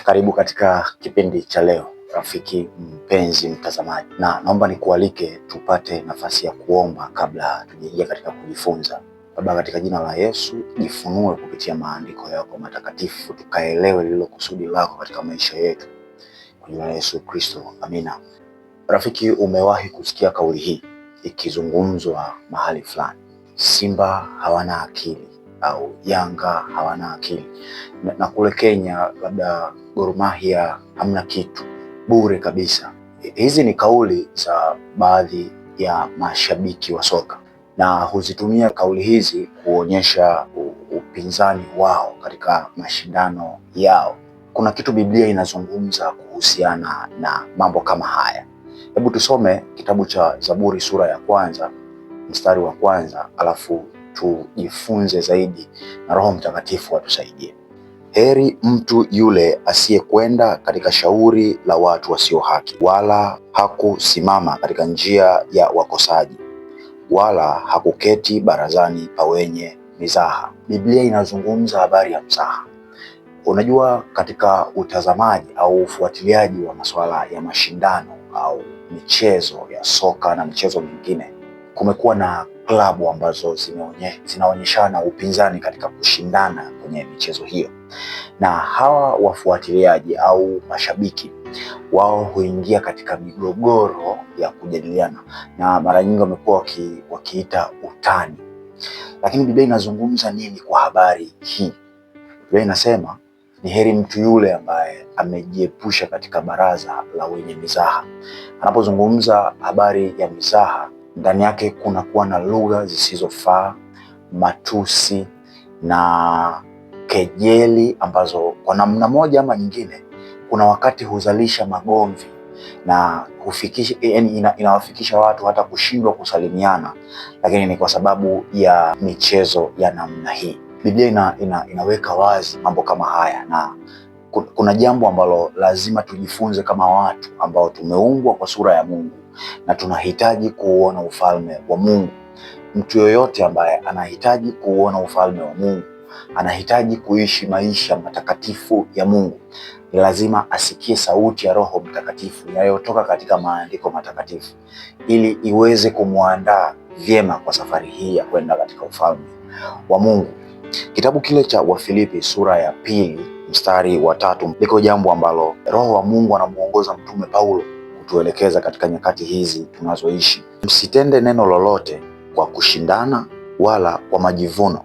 Karibu katika kipindi cha leo, rafiki mpenzi mtazamaji, na naomba nikualike tupate nafasi ya kuomba kabla tujaingia katika kujifunza. Baba, katika jina la Yesu, jifunue kupitia maandiko yako matakatifu, tukaelewe lilo kusudi lako katika maisha yetu. Kwa jina la Yesu Kristo, amina. Rafiki, umewahi kusikia kauli hii ikizungumzwa mahali fulani: Simba hawana akili au Yanga hawana akili, na kule Kenya labda Gor Mahia hamna kitu, bure kabisa. Hizi ni kauli za baadhi ya mashabiki wa soka, na huzitumia kauli hizi kuonyesha upinzani wao katika mashindano yao. Kuna kitu Biblia inazungumza kuhusiana na mambo kama haya. Hebu tusome kitabu cha Zaburi sura ya 1 mstari wa 1, alafu tujifunze zaidi na Roho Mtakatifu atusaidie. Heri mtu yule asiyekwenda katika shauri la watu wasio haki, wala hakusimama katika njia ya wakosaji, wala hakuketi barazani pa wenye mizaha. Biblia inazungumza habari ya mzaha. Unajua, katika utazamaji au ufuatiliaji wa masuala ya mashindano au michezo ya soka na michezo mingine, kumekuwa na klabu ambazo zinaonyeshana upinzani katika kushindana kwenye michezo hiyo, na hawa wafuatiliaji au mashabiki wao huingia katika migogoro ya kujadiliana, na mara nyingi wamekuwa wakiita utani. Lakini Biblia inazungumza nini kwa habari hii? Biblia inasema ni heri mtu yule ambaye amejiepusha katika baraza la wenye mizaha. Anapozungumza habari ya mizaha, ndani yake kunakuwa na lugha zisizofaa, matusi na kejeli ambazo kwa namna moja ama nyingine kuna wakati huzalisha magomvi na inawafikisha watu hata kushindwa kusalimiana, lakini ni kwa sababu ya michezo ya namna hii. Biblia inaweka wazi mambo kama haya, na kuna jambo ambalo lazima tujifunze kama watu ambao tumeumbwa kwa sura ya Mungu na tunahitaji kuuona ufalme wa Mungu. Mtu yoyote ambaye anahitaji kuuona ufalme wa Mungu, anahitaji kuishi maisha matakatifu ya Mungu, ni lazima asikie sauti ya Roho Mtakatifu inayotoka katika maandiko matakatifu, ili iweze kumwandaa vyema kwa safari hii ya kwenda katika ufalme wa Mungu. Kitabu kile cha Wafilipi sura ya 2 mstari wa 3, liko jambo ambalo Roho wa Mungu anamuongoza Mtume Paulo kutuelekeza katika nyakati hizi tunazoishi. Msitende neno lolote kwa kushindana wala kwa majivuno,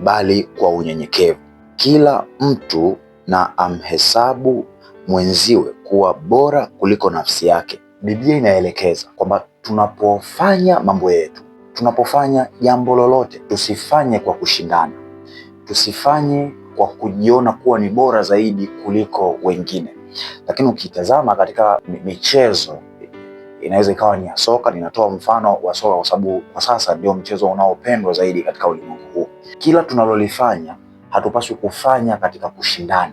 bali kwa unyenyekevu. Kila mtu na amhesabu mwenziwe kuwa bora kuliko nafsi yake. Biblia inaelekeza kwamba tunapofanya mambo yetu, tunapofanya jambo lolote, tusifanye kwa kushindana, tusifanye kwa kujiona kuwa ni bora zaidi kuliko wengine. Lakini ukitazama katika michezo, inaweza ikawa ni ya soka, ninatoa mfano wa soka kwa sababu kwa sasa ndio mchezo unaopendwa zaidi katika ulimwengu huu. Kila tunalolifanya hatupaswi kufanya katika kushindana,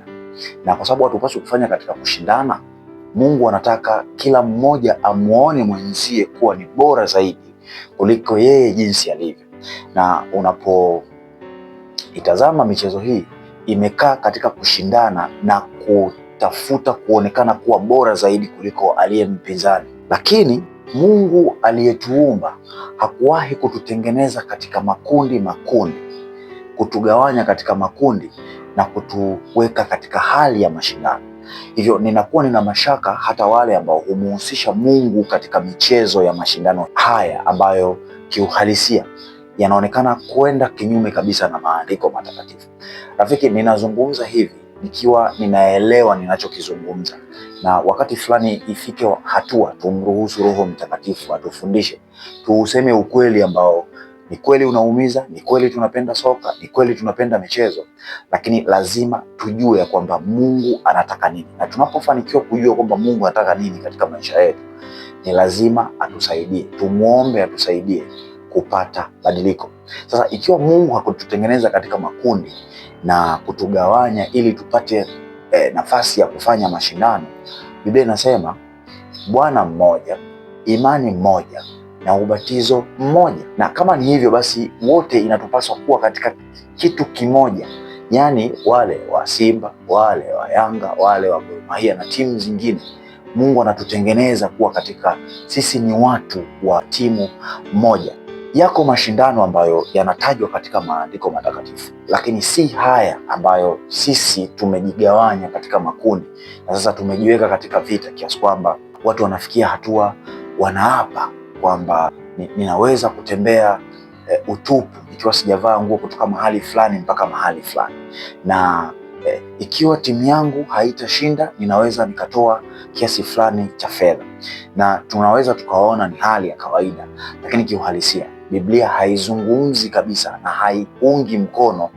na kwa sababu hatupaswi kufanya katika kushindana, Mungu anataka kila mmoja amuone mwenzie kuwa ni bora zaidi kuliko yeye jinsi alivyo. Na unapoitazama michezo hii, imekaa katika kushindana na kutafuta kuonekana kuwa bora zaidi kuliko aliye mpinzani. Lakini Mungu aliyetuumba hakuwahi kututengeneza katika makundi, kutugawanya katika makundi na kutuweka katika hali ya mashindano. Hivyo nina mashaka hata wale ambao humuhusisha Mungu katika michezo ya mashindano haya ambayo kiuhalisia yanaonekana kwenda kinyume kabisa na maandiko matakatifu. Rafiki, ninazungumza hivi nikiwa ninaelewa ninachokizungumza, na wakati fulani ifike hatua tumruhusu Roho Mtakatifu atufundishe, tuuseme ukweli ambao ni kweli unaumiza, ni kweli tunapenda soka, ni kweli tunapenda michezo, lakini lazima tujue ya kwamba Mungu anataka nini. Na tunapofanikiwa kujua kwamba Mungu anataka nini katika maisha yetu, ni lazima atusaidie, tumuombe atusaidie kupata badiliko. Sasa ikiwa Mungu hakututengeneza katika makundi na kutugawanya ili tupate nafasi ya kufanya mashindano, Biblia inasema Bwana mmoja, imani mmoja na ubatizo mmoja. Na kama ni hivyo basi, wote inatupaswa kuwa katika kitu kimoja, Yaani wale wa Simba, wale wa Yanga, wale wa Gor Mahia na timu zingine, Mungu anatutengeneza kuwa katika, sisi ni watu wa timu moja. Yako mashindano ambayo yanatajwa katika maandiko matakatifu, lakini si haya ambayo sisi tumejigawanya katika makundi na sasa tumejiweka katika vita, kiasi kwamba watu wanafikia hatua wanaapa kwamba ninaweza kutembea utupu ikiwa sijavaa nguo kutoka mahali fulani mpaka mahali fulani, na ikiwa timu yangu haitashinda ninaweza nikatoa kiasi fulani cha fedha. Na tunaweza tukaona ni hali ya kawaida, lakini kiuhalisia Biblia haizungumzi kabisa na haiungi mkono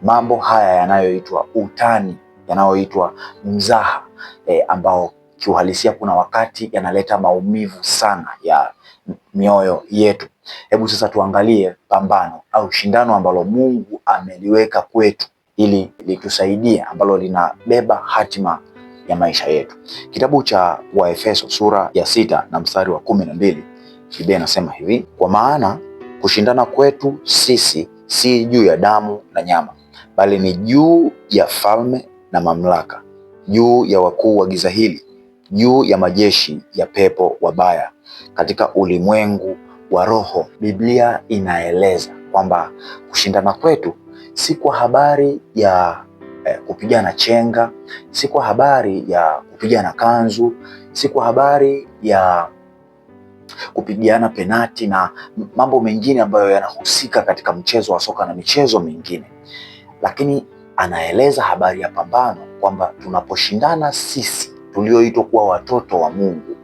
mambo haya yanayoitwa utani, yanayoitwa mzaha, ambao kiuhalisia kuna wakati yanaleta maumivu sana ya mioyo yetu. Hebu sasa tuangalie pambano au shindano ambalo Mungu ameliweka kwetu ili litusaidie, ambalo linabeba hatima ya maisha yetu. Kitabu cha Waefeso sura ya 6 na mstari wa 12, Biblia inasema hivi: kwa maana kushindana kwetu sisi si juu ya damu na nyama, bali ni juu ya falme na mamlaka, juu ya wakuu wa giza hili, juu ya majeshi ya pepo wabaya katika ulimwengu wa roho. Biblia inaeleza kwamba kushindana kwetu si kwa habari ya kupigana chenga, si kwa habari ya kupigana kanzu, si kwa habari ya kupigana penati na mambo mengine ambayo yanahusika katika mchezo wa soka na michezo mingine, lakini anaeleza habari ya pambano, kwamba tunaposhindana sisi tulioitwa kuwa watoto wa Mungu,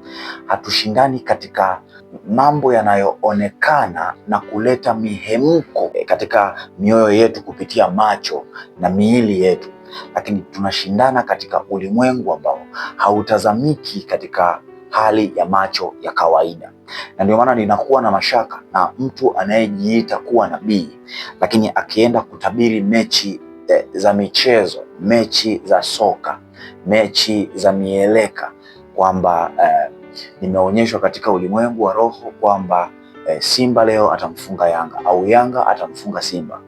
hatushindani katika mambo yanayoonekana na kuleta mihemko katika mioyo yetu kupitia macho na miili yetu, lakini tunashindana katika ulimwengu ambao hautazamiki katika hali ya macho ya kawaida. Na ndio maana ninakuwa na mashaka na mtu anayejiita kuwa nabii, lakini akienda kutabiri mechi za michezo, mechi za soka, mechi za mieleka, kwamba nimeonyeshwa katika ulimwengu wa roho kwamba Simba leo atamfunga Yanga au Yanga atamfunga Simba.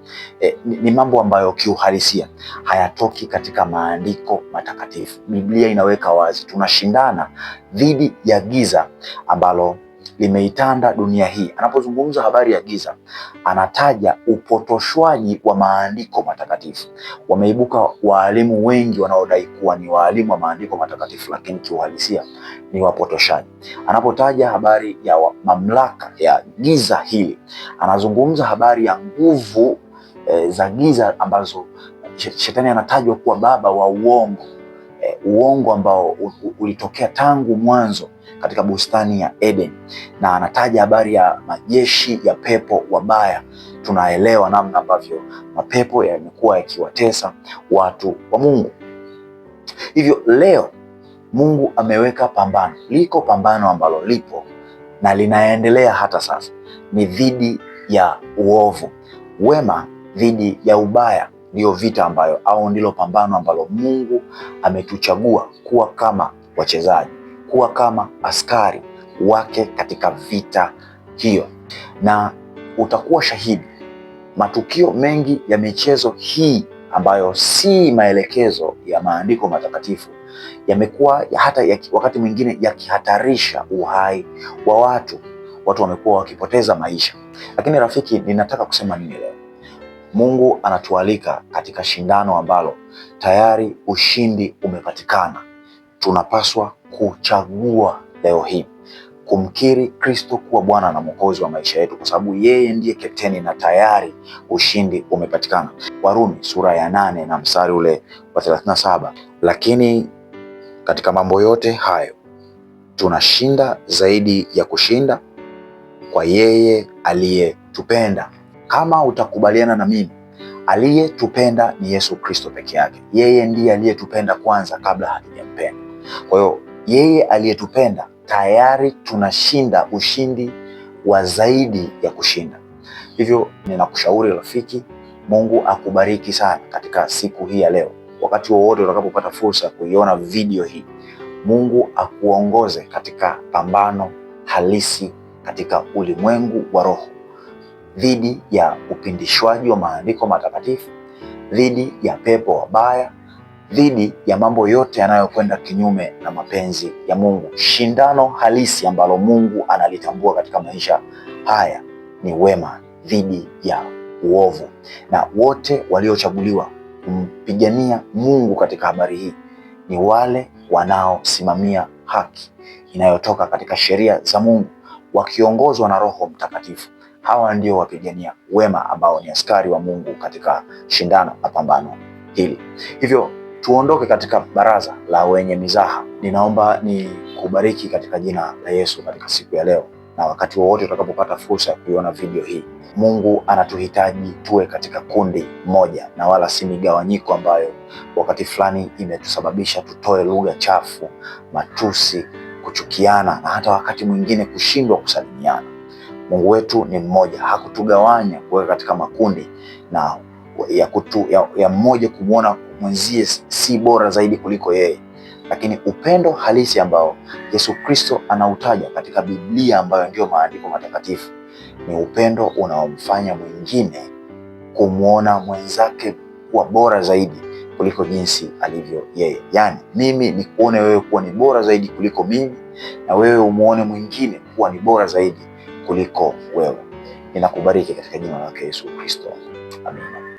Ni mambo ambayo kiuhalisia hayatoki katika maandiko matakatifu. Biblia inaweka wazi tunashindana dhidi ya giza ambalo limeitanda dunia hii. Anapozungumza habari ya giza, anataja upotoshwaji wa maandiko matakatifu. Wameibuka waalimu wengi wanaodai kuwa ni waalimu wa maandiko matakatifu, lakini kiuhalisia ni wapotoshaji. Anapotaja habari ya mamlaka ya giza hili, anazungumza habari ya nguvu za giza ambazo shetani anatajwa kuwa baba wa uongo, uongo ambao ulitokea tangu mwanzo katika bustani ya Eden, na anataja habari ya majeshi ya pepo wabaya. Tunaelewa namna ambavyo mapepo yamekuwa yakiwatesa watu wa Mungu. Hivyo leo Mungu ameweka pambano, liko pambano ambalo lipo na linaendelea hata sasa, ni dhidi ya uovu. Wema dhidi ya ubaya ndio vita ambayo, au ndilo pambano ambalo Mungu ametuchagua kuwa kama wachezaji, kuwa kama askari wake katika vita hiyo. Na utakuwa shahidi, matukio mengi ya michezo hii ambayo si maelekezo ya maandiko matakatifu yamekuwa hata wakati mwingine yakihatarisha uhai wa watu. Watu wamekuwa wakipoteza maisha. Lakini rafiki, ninataka kusema nini leo? Mungu anatualika katika shindano ambalo tayari ushindi umepatikana. Tunapaswa kuchagua leo hii kumkiri Kristo kuwa Bwana na Mwokozi wa maisha yetu, kwa sababu yeye ndiye kapteni na tayari ushindi umepatikana. Warumi sura ya 8 na mstari ule wa 37, lakini katika mambo yote hayo tunashinda zaidi ya kushinda kwa yeye aliyetupenda. Kama utakubaliana na mimi, aliyetupenda ni Yesu Kristo peke yake. Yeye ndiye aliyetupenda kwanza kabla hatujampenda. Kwa hiyo yeye aliyetupenda, tayari tunashinda ushindi wa zaidi ya kushinda. Hivyo ninakushauri rafiki, Mungu akubariki sana katika siku hii ya leo. Wakati wowote utakapopata fursa ya kuiona video hii, Mungu akuongoze katika pambano halisi katika ulimwengu wa roho, dhidi ya upindishwaji wa maandiko matakatifu, dhidi ya pepo wabaya, dhidi ya mambo yote yanayokwenda kinyume na mapenzi ya Mungu. Shindano halisi ambalo Mungu analitambua katika maisha haya ni wema dhidi ya uovu, na wote waliochaguliwa kumpigania Mungu katika habari hii ni wale wanaosimamia haki inayotoka katika sheria za Mungu, wakiongozwa na Roho Mtakatifu. Hawa ndio wapigania wema ambao ni askari wa Mungu katika shindano na pambano hili. Hivyo tuondoke katika baraza la wenye mizaha. Ninaomba ni kubariki katika jina la Yesu katika siku ya leo, na wakati wowote utakapopata fursa ya kuiona video hii. Mungu anatuhitaji tuwe katika kundi moja na wala si migawanyiko ambayo wakati fulani imetusababisha tutoe lugha chafu, matusi, kuchukiana na hata wakati mwingine kushindwa kusalimiana. Mungu wetu ni mmoja, hakutugawanya kuweka katika makundi na ya mmoja kumwona mwenzie si bora zaidi kuliko yeye. Lakini upendo halisi ambao Yesu Kristo anautaja katika Biblia ambayo ndio maandiko matakatifu ni upendo unaomfanya mwingine kumwona mwenzake kuwa bora zaidi kuliko jinsi alivyo yeye. Yaani mimi nikuone wewe kuwa ni bora zaidi kuliko mimi, na wewe umuone mwingine kuwa ni bora zaidi kuliko wewe. Ninakubariki katika jina la Yesu Kristo. Amina.